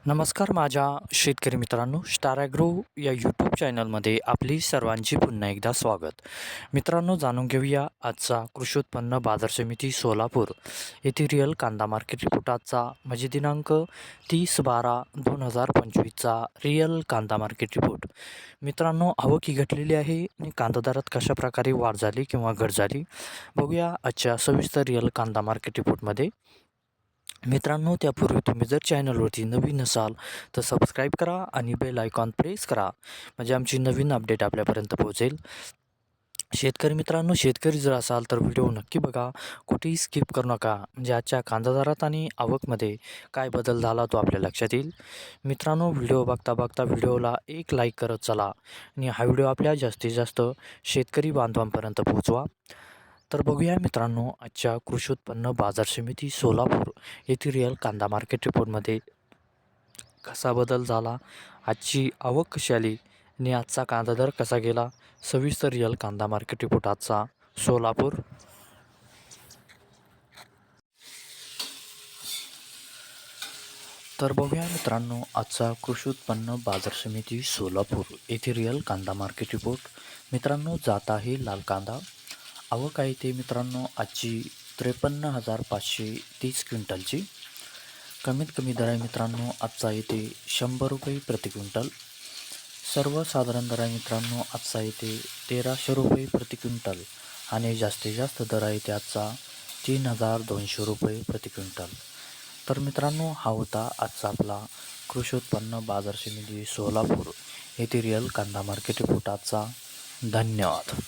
नमस्कार माझ्या शेतकरी मित्रांनो, स्टार ॲग्रो या यूट्यूब चॅनलमध्ये आपली सर्वांची पुन्हा एकदा स्वागत. मित्रांनो, जाणून घेऊया आजचा कृषी उत्पन्न बाजार समिती सोलापूर येथील रिअल कांदा मार्केट रिपोर्ट आजचा म्हणजे दिनांक 30/12/2025चा रिअल कांदा मार्केट रिपोर्ट. मित्रांनो, आवक ही घटलेली आहे आणि कांदा दरात कशा प्रकारे वाढ झाली किंवा घट झाली बघूया आजच्या सविस्तर रिअल कांदा मार्केट रिपोर्टमध्ये. मित्रांनो, त्यापूर्वी तुम्ही जर चॅनलवरती नवीन असाल तर सबस्क्राईब करा आणि बेल आयकॉन प्रेस करा म्हणजे आमची नवीन अपडेट आपल्यापर्यंत पोहोचेल. शेतकरी मित्रांनो, शेतकरी जर असाल तर व्हिडिओ नक्की बघा, कुठेही स्किप करू नका म्हणजे आजच्या कांदा दरात आणि आवकमध्ये काय बदल झाला तो आपल्या लक्षात येईल. मित्रांनो, व्हिडिओ बघता बघता व्हिडिओला एक लाईक करत चला आणि हा व्हिडिओ आपल्या जास्तीत जास्त शेतकरी बांधवांपर्यंत पोहोचवा. तर बघूया मित्रांनो, आजच्या कृषी उत्पन्न बाजार समिती सोलापूर येथील रिअल कांदा मार्केट रिपोर्टमध्ये कसा बदल झाला, आजची आवक कशी आली आणि आजचा कांदा दर कसा गेला. सविस्तर रिअल कांदा मार्केट रिपोर्ट आजचा सोलापूर. तर बघूया मित्रांनो, आजचा कृषी उत्पन्न बाजार समिती सोलापूर येथील रिअल कांदा मार्केट रिपोर्ट. मित्रांनो, जात आहे लाल कांदा. आवक आहे ते मित्रांनो आजची 53,530 क्विंटलची. कमीत कमी दर आहे मित्रांनो आजचा येते 100 रुपये प्रति क्विंटल. सर्वसाधारण दर आहे मित्रांनो आजचा येते 1,300 रुपये प्रति क्विंटल आणि जास्तीत जास्त दर आहे ते आजचा 3,200 रुपये प्रति क्विंटल. तर मित्रांनो, हा होता आजचा आपला कृषी उत्पन्न बाजार समिती सोलापूर येथे रिअल कांदा मार्केट रिपोर्ट आजचा. धन्यवाद.